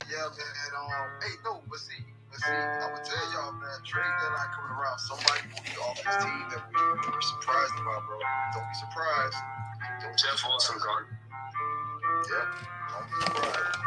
Yeah, man. Hey, no, but see, I'm gonna tell y'all, man. Trade deadline coming around. Somebody will be off this team that we were surprised about, bro. Don't be surprised. Jeff Wilson gone. Yep. Don't be surprised.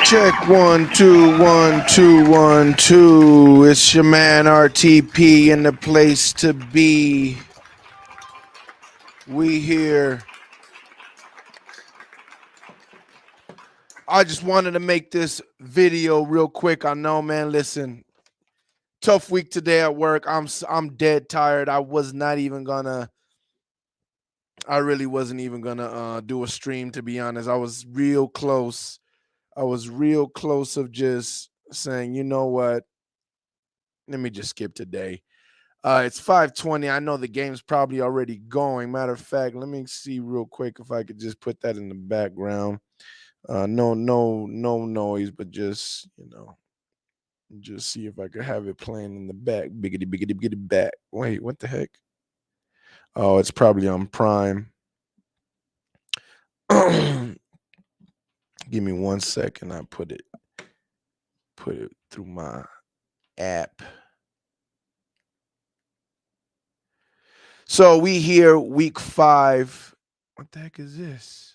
Check 1 2 1 2 1 2. It's your man RTP in the place to be. We here. I just wanted to make this video real quick. I know, man. Listen, tough week today at work. I'm dead tired. I really wasn't even gonna do a stream, to be honest. I was real close. Of just saying, you know what? Let me just skip today. It's 5:20. I know the game's probably already going. Matter of fact, let me see real quick if I could just put that in the background. No noise, but just just see if I could have it playing in the back. Biggity back. Wait, what the heck? Oh, it's probably on Prime. Give me 1 second. I put it through my app. So we here week 5. What the heck is this?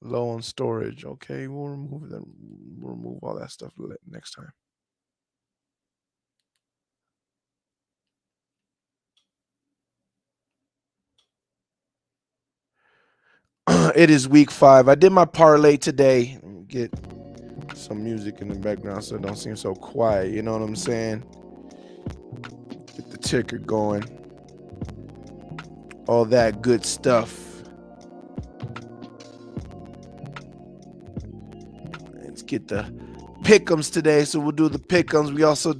Low on storage. Okay, we'll remove that. We'll remove all that stuff next time. It is week 5. I did my parlay today. Get some music in the background so it don't seem so quiet. You know what I'm saying? Get the ticker going. All that good stuff. Let's get the pick'ems today. So we'll do the pick'ems. We also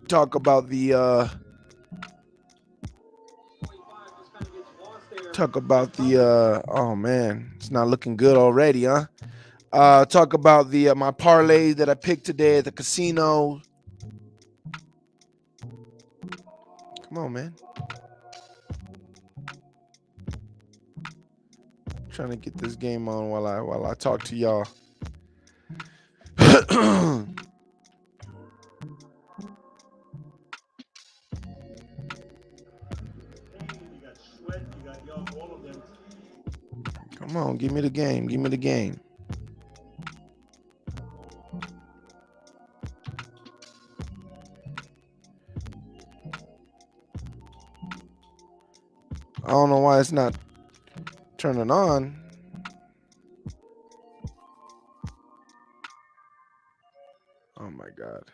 talk about the oh man, it's not looking good already, huh? Talk about the my parlay that I picked today at the casino. Come on, man. Trying to get this game on while I talk to y'all. Come on, give me the game. Give me the game. I don't know why it's not turning on. Oh my God.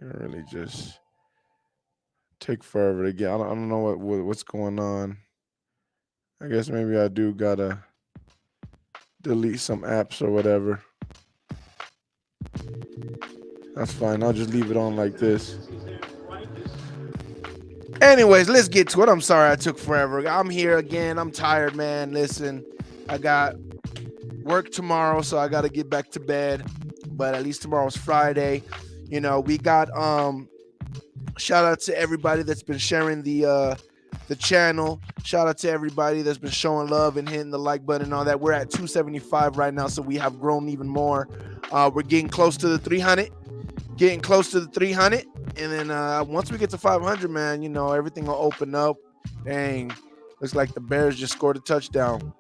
You really just take forever to get. I don't know what's going on. I guess maybe I do gotta delete some apps or whatever. That's fine. I'll just leave it on like this. Anyways, let's get to it. I'm sorry I took forever. I'm here again. I'm tired, man. Listen, I got work tomorrow, so I got to get back to bed. But at least tomorrow's Friday. You know, we got shout out to everybody that's been sharing the channel. Shout out to everybody that's been showing love and hitting the like button and all that. We're at 275 right now, so we have grown even more. We're getting close to the 300. Getting close to the 300. And then once we get to 500, man, you know, everything will open up. Dang, looks like the Bears just scored a touchdown.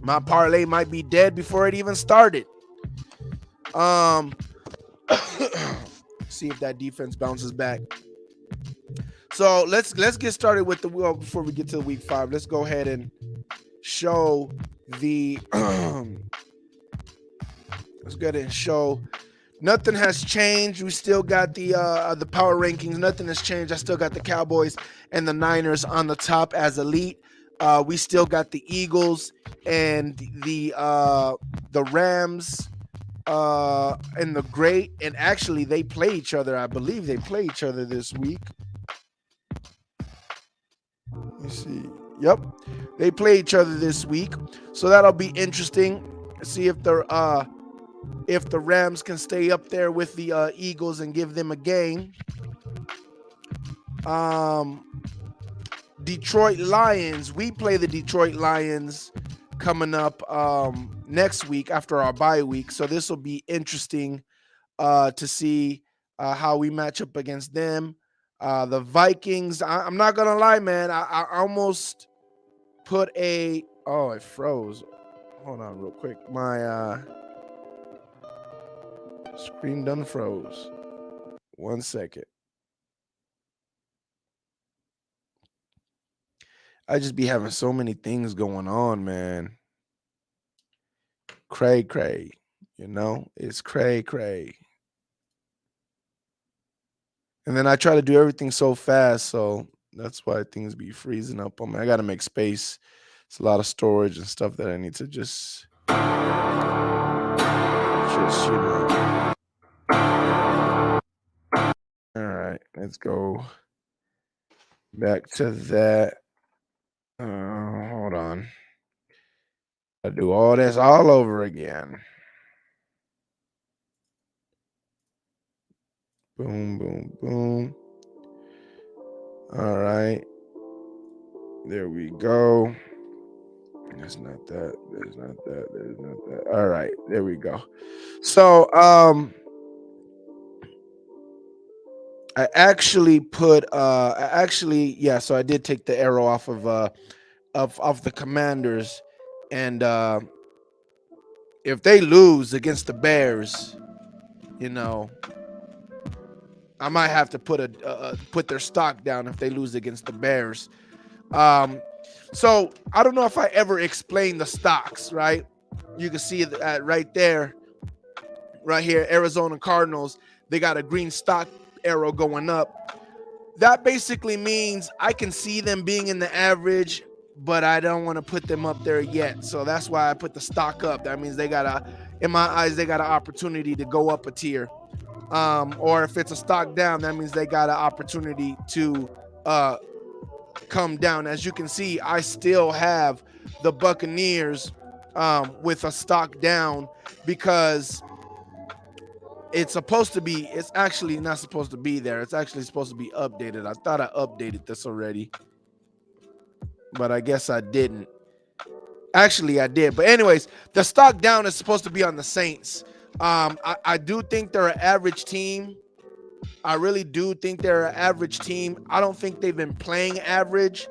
My parlay might be dead before it even started. See if that defense bounces back. So let's get started with before we get to week 5. Let's go ahead and show the let's go ahead and show. Nothing has changed. We still got the power rankings. Nothing has changed. I still got the Cowboys and the Niners on the top as elite. We still got the Eagles and the Rams and the Great. And actually, they play each other. I believe they play each other this week. Let me see. Yep, they play each other this week, so that'll be interesting. See if the Rams can stay up there with the Eagles and give them a game. Detroit Lions. We play the Detroit Lions coming up next week after our bye week. So this will be interesting to see how we match up against them. The Vikings. I'm not going to lie, man. I almost put a... Oh, it froze. Hold on real quick. My... screen done froze. 1 second. I just be having so many things going on, man. Cray. You know, it's cray. And then I try to do everything so fast, so that's why things be freezing up on me. I got to make space. It's a lot of storage and stuff that I need to just you know. All right, let's go back to that. Hold on. I do all this all over again. Boom. All right. There we go. There's not that. There's not that. All right. There we go. So, I actually put so I did take the arrow off of the Commanders, and if they lose against the Bears, you know, I might have to put their stock down if they lose against the Bears. So I don't know if I ever explained the stocks, right? You can see that right there, right here, Arizona Cardinals. They got a green stock arrow going up. that basically means I can see them being in the average, but I don't want to put them up there yet. So that's why I put the stock up. That means they got in my eyes, they got an opportunity to go up a tier. Or if it's a stock down, that means they got an opportunity to come down. As you can see, I still have the Buccaneers with a stock down because it's actually not supposed to be there. It's actually supposed to be updated. I thought I updated this already, but I guess I didn't. Actually, I did. But anyways, the stock down is supposed to be on the Saints. I do think they're an average team. I really do think they're an average team. I don't think they've been playing average.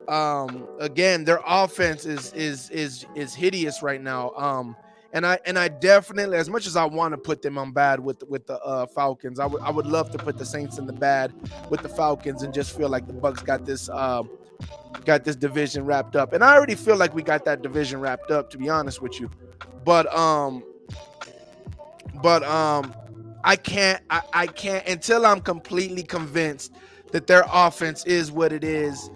Again, their offense is hideous right now. And I definitely, as much as I want to put them on bad with the Falcons, I would love to put the Saints in the bad with the Falcons and just feel like the Bucs got this division wrapped up. And I already feel like we got that division wrapped up, to be honest with you. But I can't until I'm completely convinced that their offense is what it is.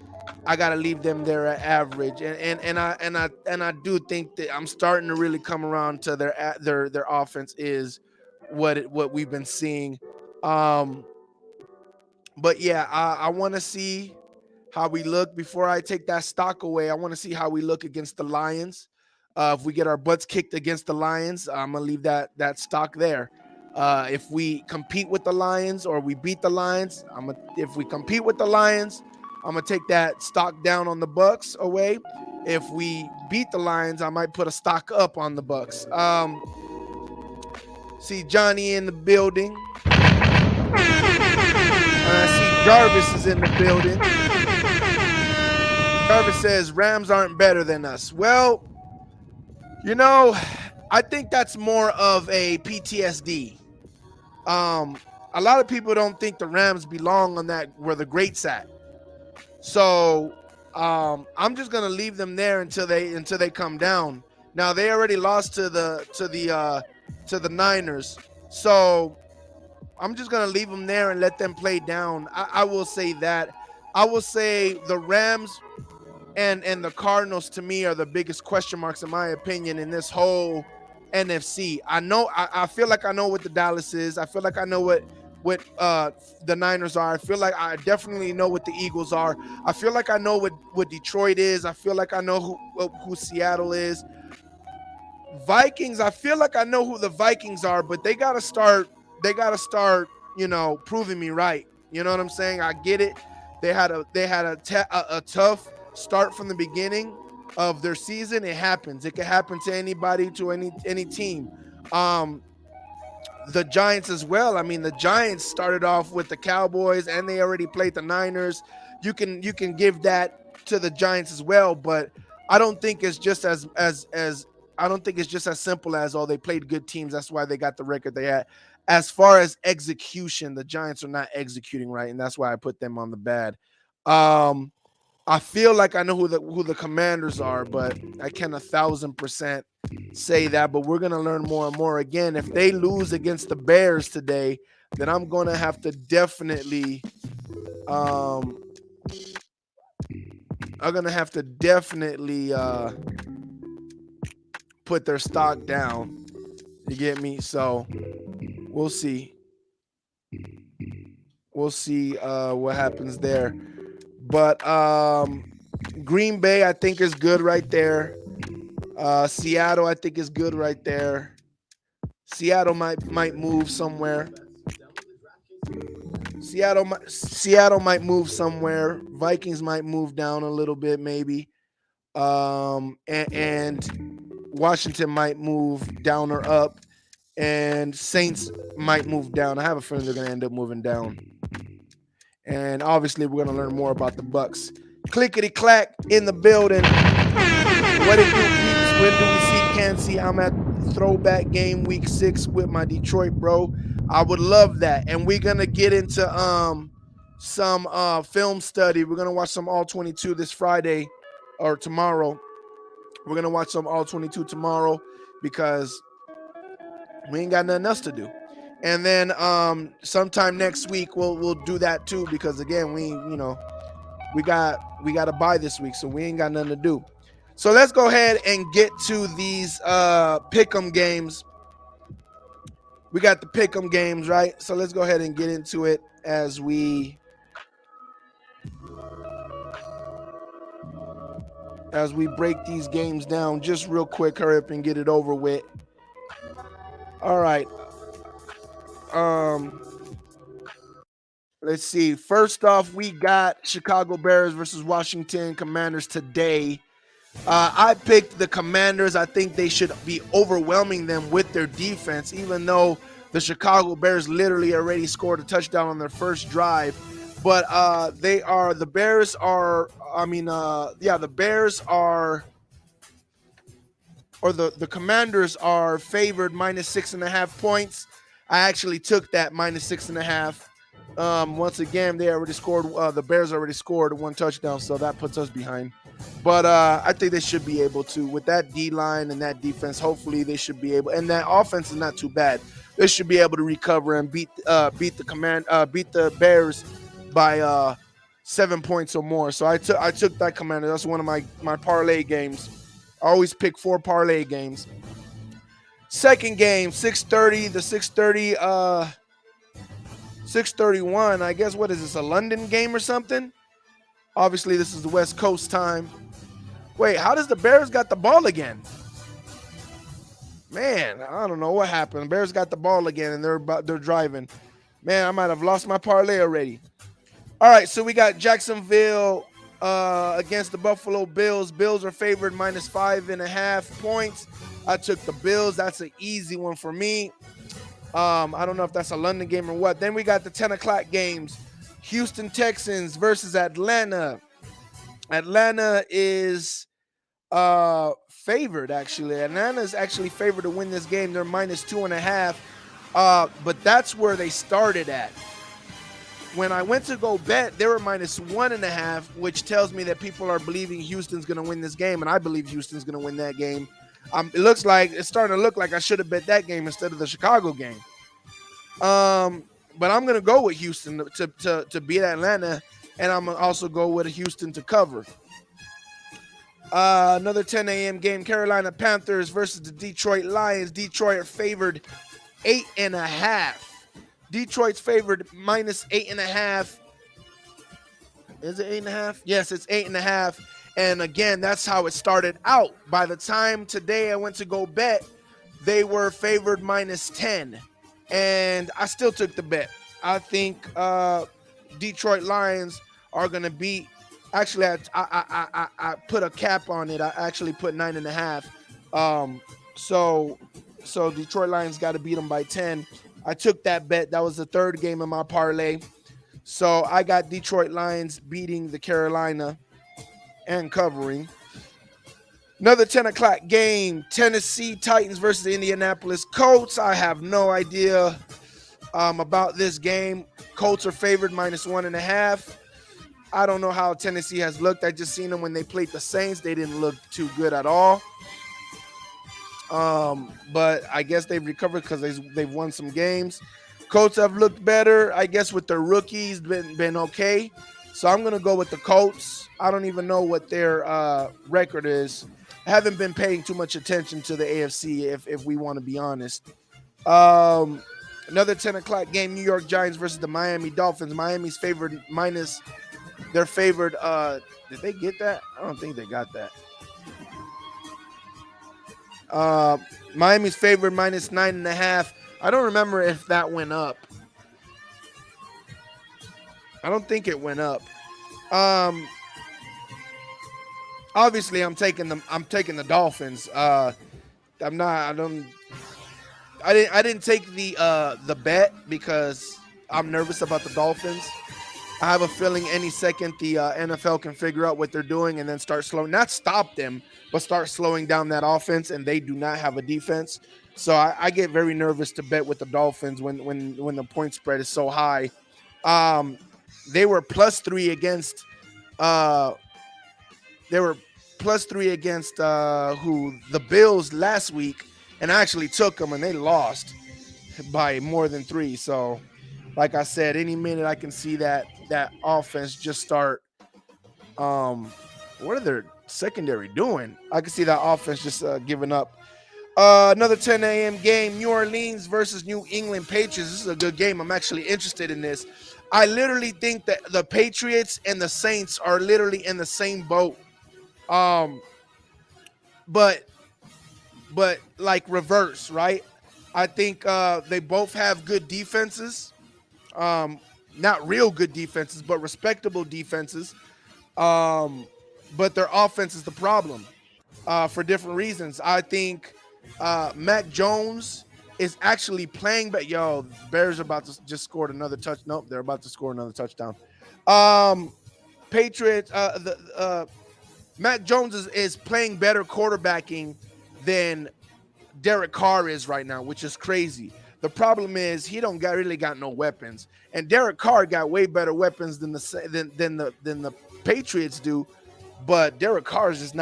I gotta leave them there at average, and I do think that I'm starting to really come around to their offense is what we've been seeing. But yeah, I want to see how we look before I take that stock away. I want to see how we look against the Lions. If we get our butts kicked against the Lions, I'm gonna leave that stock there. If we compete with the Lions or we beat the Lions, if we compete with the Lions, I'm gonna take that stock down on the Bucs away. If we beat the Lions, I might put a stock up on the Bucs. See Johnny in the building. I see Jarvis is in the building. Jarvis says Rams aren't better than us. Well, I think that's more of a PTSD. A lot of people don't think the Rams belong on that where the greats at. So I'm just gonna leave them there until they come down. Now they already lost to the Niners, so I'm just gonna leave them there and let them play down. I will say that. I will say the Rams and the Cardinals to me are the biggest question marks in my opinion in this whole NFC. I feel like I know what the Dallas is. I feel like I know what the Niners are. I feel like I definitely know what the Eagles are. I feel like I know what Detroit is. I feel like I know who Seattle is. Vikings, I feel like I know who the Vikings are, but they gotta start, proving me right. You know what I'm saying? I get it. They had a tough start from the beginning of their season. It happens. It can happen to anybody, to any team. The Giants as well. I mean, the Giants started off with the Cowboys and they already played the Niners. You can give that to the Giants as well, but I don't think it's just as I don't think it's just as simple as, they played good teams, that's why they got the record they had. As far as execution, the Giants are not executing right, and that's why I put them on the bad. I feel like I know who the Commanders are, but I can 1,000% say that. But we're gonna learn more and more. Again, if they lose against the Bears today, then I'm gonna have to definitely, put their stock down. You get me? So we'll see. We'll see what happens there. But Green Bay, I think, is good right there. Seattle, I think, is good right there. Seattle might move somewhere. Seattle might move somewhere. Vikings might move down a little bit, maybe. And Washington might move down or up, and Saints might move down. I have a feeling they're going to end up moving down. And obviously, we're going to learn more about the Bucs. Clickety clack in the building. What it do, peeps? When do we see Kansas City? I'm at Throwback Game Week 6 with my Detroit bro. I would love that. And we're going to get into some film study. We're going to watch some All 22 this Friday or tomorrow. We're going to watch some All 22 tomorrow because we ain't got nothing else to do. And then sometime next week we'll do that too, because again we got to buy this week, so we ain't got nothing to do. So let's go ahead and get to these pick'em games. We got the pick'em games, right? So let's go ahead and get into it as we break these games down just real quick. Hurry up and get it over with. All right. Let's see. First off, we got Chicago Bears versus Washington Commanders today. I picked the Commanders. I think they should be overwhelming them with their defense, even though the Chicago Bears literally already scored a touchdown on their first drive. But the Bears are, the Commanders are favored -6.5 points. I actually took that -6.5. Once again, they already scored. The Bears already scored one touchdown, so that puts us behind. But I think they should be able to, with that D line and that defense. Hopefully, they should be able. And that offense is not too bad. They should be able to recover and beat the Bears by 7 points or more. So I took that Commander. That's one of my parlay games. I always pick 4 parlay games. Second game, 6:30. The 6:31. I guess, what is this, a London game or something? Obviously, this is the West Coast time. Wait, how does the Bears got the ball again? Man, I don't know what happened. The Bears got the ball again, and they're driving. Man, I might have lost my parlay already. All right, so we got Jacksonville against the Buffalo Bills. Bills are favored -5.5 points. I took the Bills. That's an easy one for me. I don't know if that's a London game or what. Then we got the 10 o'clock games. Houston Texans versus Atlanta. Atlanta is favored, actually. Atlanta is actually favored to win this game. They're -2.5. But that's where they started at. When I went to go bet, they were -1.5, which tells me that people are believing Houston's going to win this game, and I believe Houston's going to win that game. It's starting to look like I should have bet that game instead of the Chicago game. But I'm going to go with Houston to beat Atlanta, and I'm going to also go with Houston to cover. Another 10 a.m. game, Carolina Panthers versus the Detroit Lions. Detroit are favored 8.5. Detroit's favored -8.5. Is it 8.5? Yes, it's 8.5. And again, that's how it started out. By the time today I went to go bet, they were favored -10. And I still took the bet. I think Detroit Lions are going to beat. Actually, I put a cap on it. I actually put 9.5. So Detroit Lions got to beat them by 10. I took that bet. That was the third game of my parlay. So I got Detroit Lions beating the Carolina and covering. Another 10 o'clock game, Tennessee Titans versus the Indianapolis Colts. I have no idea about this game. Colts are favored -1.5. I don't know how Tennessee has looked. I just seen them when they played the Saints. They didn't look too good at all. But I guess they've recovered because they've won some games. Colts have looked better, I guess, with their rookies, been okay. So I'm gonna go with the Colts. I don't even know what their record is. I haven't been paying too much attention to the AFC, if we want to be honest. Another 10 o'clock game, New York Giants versus the Miami Dolphins. Miami's favored they're favored. Did they get that? I don't think they got that. Miami's favored -9.5. I don't remember if that went up. I don't think it went up. Obviously I'm taking the Dolphins. I didn't take the bet because I'm nervous about the Dolphins. I have a feeling any second the NFL can figure out what they're doing and then not stop them, but start slowing down that offense, and they do not have a defense. So I get very nervous to bet with the Dolphins when the point spread is so high. They were +3 against the Bills last week, and I actually took them and they lost. by more than 3. So, like I said, any minute I can see that offense just start. What are their secondary doing? I can see that offense just giving up. Another 10 a.m. game, New Orleans versus New England Patriots. This is a good game. I'm actually interested in this. I literally think that the Patriots and the Saints are literally in the same boat. But like reverse, right? I think they both have good defenses. Not real good defenses, but respectable defenses. But their offense is the problem for different reasons. I think Mac Jones is actually playing, but Bears are about to just scored another touch. Nope, they're about to score another touchdown. Patriots, Mac Jones is playing better quarterbacking than Derek Carr is right now, which is crazy. The problem is he don't really got no weapons, and Derek Carr got way better weapons than the Patriots do. But Derek Carr is just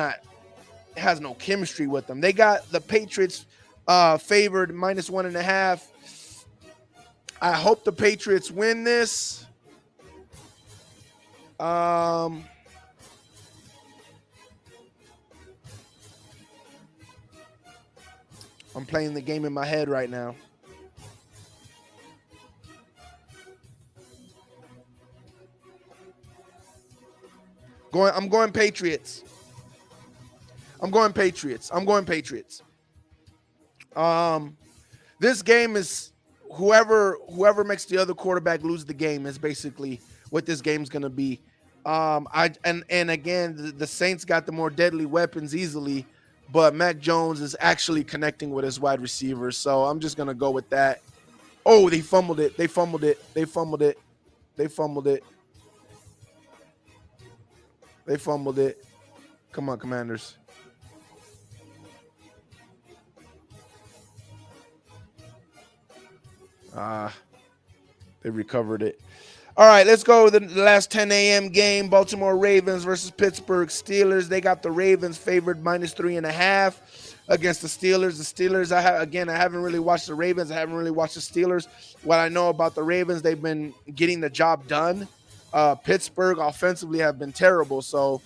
has no chemistry with them. They got the Patriots favored -1.5. I hope the Patriots win this. I'm playing the game in my head right now. I'm going Patriots. This game is whoever makes the other quarterback lose the game is basically what this game's gonna be. And again, the Saints got the more deadly weapons easily, but Mac Jones is actually connecting with his wide receivers. So I'm just gonna go with that. Oh, they fumbled it. Come on, Commanders. They recovered it. All right, let's go with the last 10 a.m. game. Baltimore Ravens versus Pittsburgh Steelers. They got the Ravens favored -3.5 against the Steelers. The Steelers, I haven't really watched the Ravens. I haven't really watched the Steelers. What I know about the Ravens, they've been getting the job done. Pittsburgh offensively have been terrible, so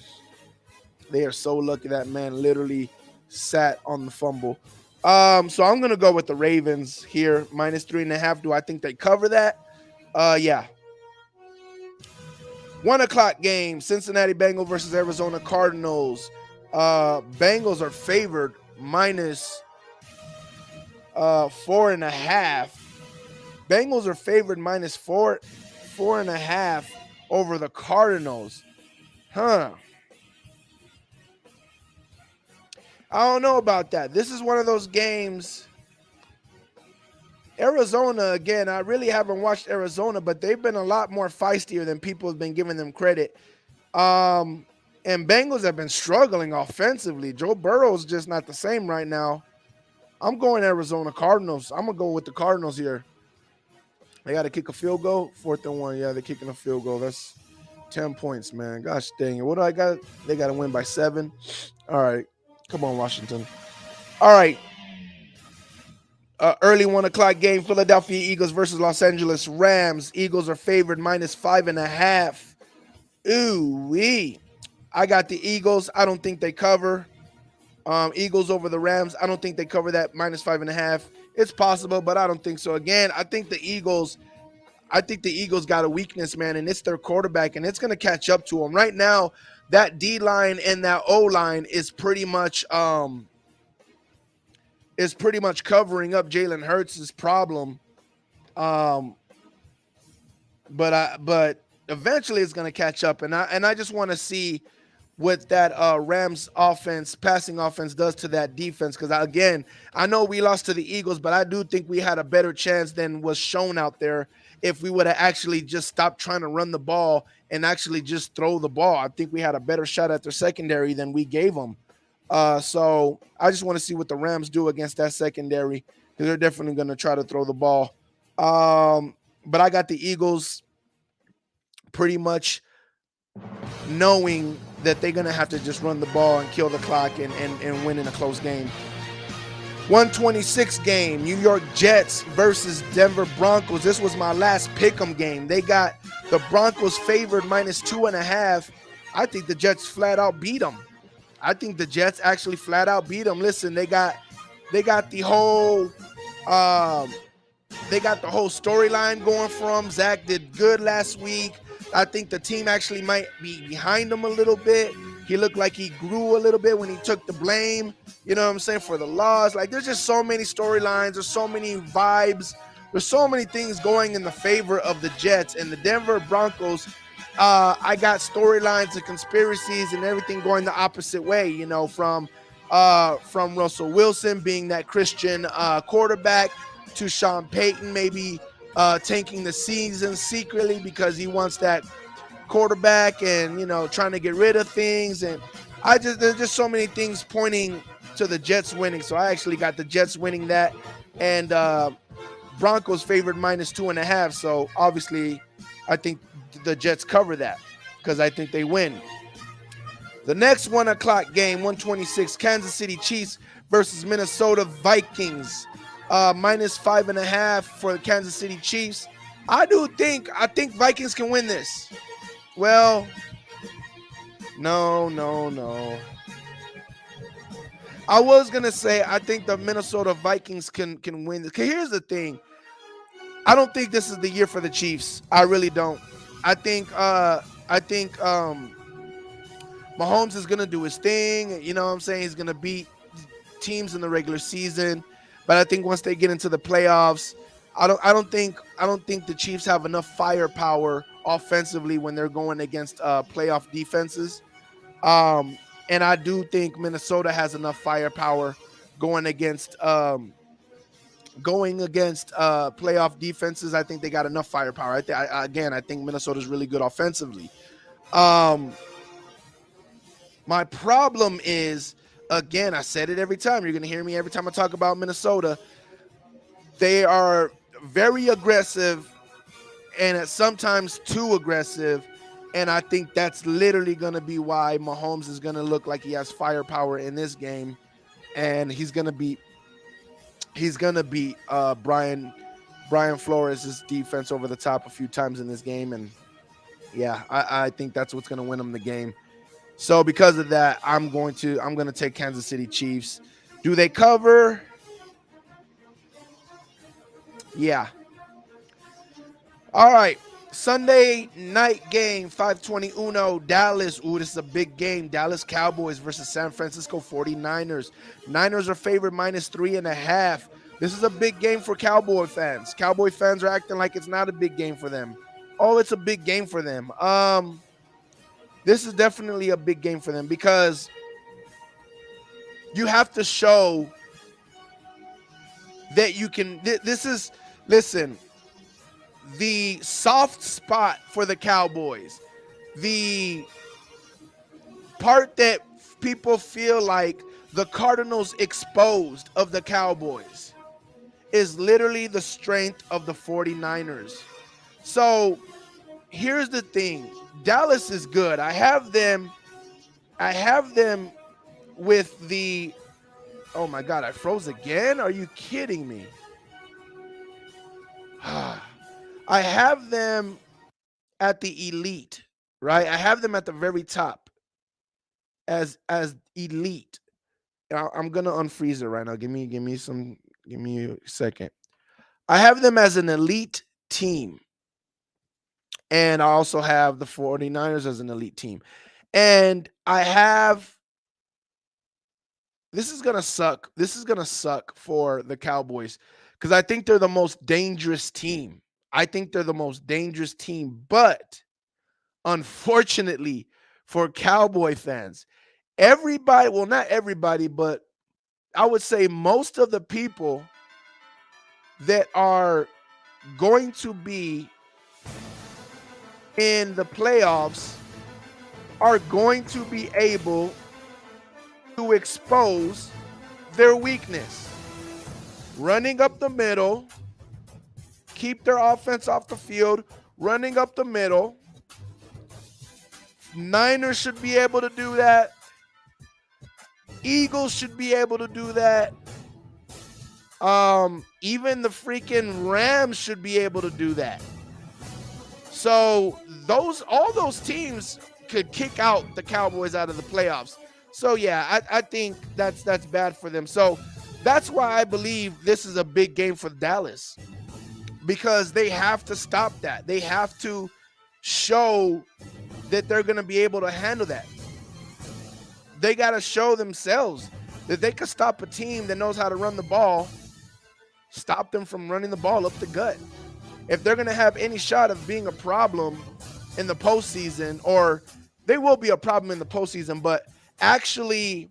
they are so lucky that man literally sat on the fumble. So I'm going to go with the Ravens here, -3.5. Do I think they cover that? Yeah. 1 o'clock game, Cincinnati Bengals versus Arizona Cardinals. Bengals are favored -4.5. Bengals are favored -4.5 over the Cardinals. I don't know about that. This is one of those games. Arizona, again, I really haven't watched Arizona, but they've been a lot more feistier than people have been giving them credit. And Bengals have been struggling offensively. Joe Burrow's just not the same right now. I'm going Arizona Cardinals. I'm going to go with the Cardinals here. They got to kick a field goal. 4th and 1. Yeah, they're kicking a field goal. That's 10 points, man. Gosh dang it. What do I got? They got to win by 7. All right. Come on, Washington. All right. Early 1 o'clock game, Philadelphia Eagles versus Los Angeles Rams. Eagles are favored -5.5. Ooh-wee. I got the Eagles. I don't think they cover. Eagles over the Rams. I don't think they cover that -5.5. It's possible, but I don't think so. Again, I think the Eagles got a weakness, man, and it's their quarterback, and it's going to catch up to them. Right now, that D-line and that O-line is pretty much covering up Jalen Hurts' problem. But eventually it's going to catch up, and I just want to see what that Rams offense, passing offense, does to that defense. Because again, I know we lost to the Eagles, but I do think we had a better chance than was shown out there if we would have actually just stopped trying to run the ball and actually just throw the ball. I think we had a better shot at their secondary than we gave them. So I just want to see what the Rams do against that secondary, because they're definitely going to try to throw the ball. But I got the Eagles pretty much knowing that they're going to have to just run the ball and kill the clock and win in a close game. 126 game, New York Jets versus Denver Broncos. This was my last pick'em game. They got the Broncos favored -2.5. I think the Jets flat out beat them. I think the Jets actually flat out beat them. Listen, they got the whole storyline going for them. Zach did good last week. I think the team actually might be behind him a little bit. He looked like he grew a little bit when he took the blame, you know what I'm saying, for the loss. Like, there's just so many storylines. There's so many vibes. There's so many things going in the favor of the Jets. And the Denver Broncos, I got storylines and conspiracies and everything going the opposite way, you know, from Russell Wilson being that Christian quarterback to Sean Payton maybe tanking the season secretly because he wants that quarterback and, you know, trying to get rid of things. And there's just so many things pointing to the Jets winning. So I actually got the Jets winning that, and Broncos favored -2.5. So obviously I think the Jets cover that because I think they win. The next 1 o'clock game, 126, Kansas City Chiefs versus Minnesota Vikings. -5.5 for the Kansas City Chiefs. I think Vikings can win this. Well, no. I was gonna say I think the Minnesota Vikings can win this. 'Cause here's the thing. I don't think this is the year for the Chiefs. I really don't. I think Mahomes is gonna do his thing. You know what I'm saying? He's gonna beat teams in the regular season. But I think once they get into the playoffs, I don't think the Chiefs have enough firepower offensively when they're going against playoff defenses. And I do think Minnesota has enough firepower going against playoff defenses. I think they got enough firepower. I think Minnesota's really good offensively. My problem is, again, I said it every time. You're going to hear me every time I talk about Minnesota. They are very aggressive and sometimes too aggressive. And I think that's literally going to be why Mahomes is going to look like he has firepower in this game. And he's going to beat Brian Flores' defense over the top a few times in this game. And yeah, I think that's what's going to win him the game. So because of that, I'm going to take Kansas City Chiefs. Do they cover? Yeah. All right. Sunday night game, 5:21, Dallas. Ooh, this is a big game. Dallas Cowboys versus San Francisco 49ers. Niners are favored -3.5. This is a big game for Cowboy fans. Cowboy fans are acting like it's not a big game for them. Oh, it's a big game for them. This is definitely a big game for them because you have to show that you can. Listen, the soft spot for the Cowboys, the part that people feel like the Cardinals exposed of the Cowboys is literally the strength of the 49ers. So here's the thing. Dallas is good. I have them with the, oh my God, I froze again? Are you kidding me? I have them at the elite, right? I have them at the very top as elite. I'm gonna unfreeze it right now. Give me a second. I have them as an elite team. And I also have the 49ers as an elite team. And I have, this is going to suck. This is going to suck for the Cowboys because I think they're the most dangerous team. But unfortunately for Cowboy fans, everybody, well, not everybody, but I would say most of the people that are going to be in the playoffs are going to be able to expose their weakness. Running up the middle, keep their offense off the field, running up the middle. Niners should be able to do that. Eagles should be able to do that. Even the freaking Rams should be able to do that. So all those teams could kick out the Cowboys out of the playoffs. So yeah, I think that's bad for them. So that's why I believe this is a big game for Dallas, because they have to stop that. They have to show that they're going to be able to handle that. They got to show themselves that they could stop a team that knows how to run the ball, stop them from running the ball up the gut. If they're going to have any shot of being a problem in the postseason, or they will be a problem in the postseason, but actually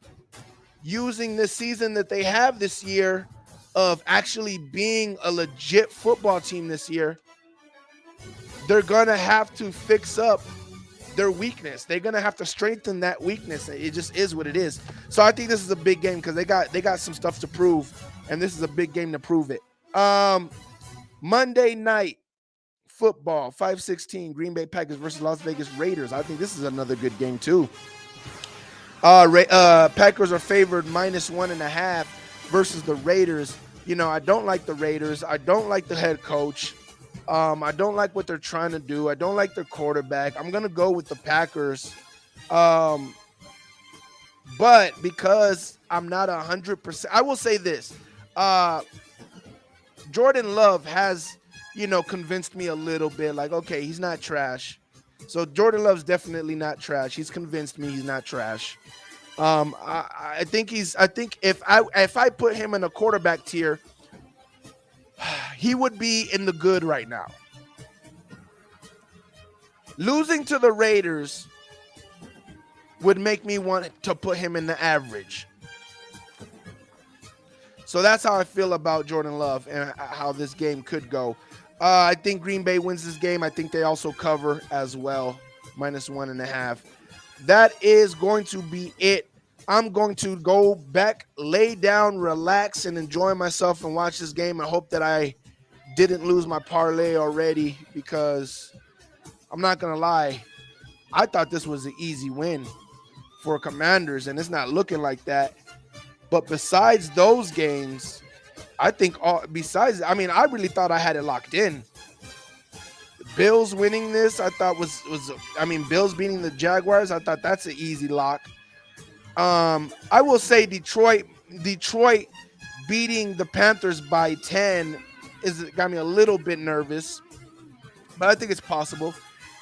using this season that they have this year of actually being a legit football team this year, they're going to have to fix up their weakness. They're going to have to strengthen that weakness. It just is what it is. So I think this is a big game because they got some stuff to prove, and this is a big game to prove it. Monday night football, 5:16, Green Bay Packers versus Las Vegas Raiders. I think this is another good game too. Packers are favored -1.5 versus the Raiders. You know, I don't like the Raiders. I don't like the head coach. I don't like what they're trying to do. I don't like their quarterback. I'm gonna go with the Packers. But because I'm not 100%, I will say this. Jordan Love has, convinced me a little bit. Like, okay, he's not trash. So Jordan Love's definitely not trash. He's convinced me he's not trash. I think if I put him in a quarterback tier, he would be in the good right now. Losing to the Raiders would make me want to put him in the average. So that's how I feel about Jordan Love and how this game could go. I think Green Bay wins this game. I think they also cover as well, -1.5. That is going to be it. I'm going to go back, lay down, relax, and enjoy myself and watch this game. I hope that I didn't lose my parlay already, because I'm not going to lie, I thought this was an easy win for Commanders, and it's not looking like that. But besides those games, I think I really thought I had it locked in. Bills winning this, I thought Bills beating the Jaguars, I thought that's an easy lock. I will say Detroit beating the Panthers by 10 got me a little bit nervous, but I think it's possible.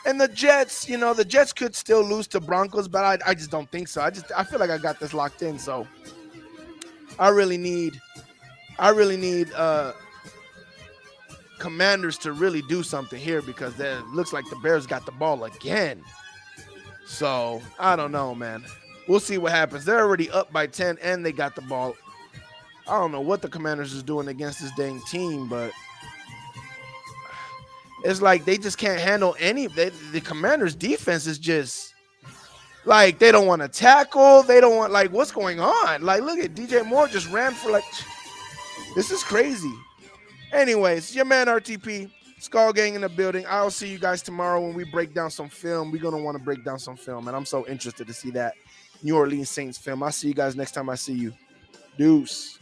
And the Jets, the Jets could still lose to Broncos, but I just don't think so. I feel like I got this locked in. So I really need Commanders to really do something here, because it looks like the Bears got the ball again. So I don't know, man. We'll see what happens. They're already up by 10 and they got the ball. I don't know what the Commanders is doing against this dang team, but it's like they just can't handle the Commanders' defense is just like, they don't want to tackle. They don't want, like, what's going on? Like, look at DJ Moore just ran for this is crazy. Anyways, your man RTP, Skull Gang in the building. I'll see you guys tomorrow when we break down some film. We're going to want to break down some film, and I'm so interested to see that New Orleans Saints film. I'll see you guys next time I see you. Deuce.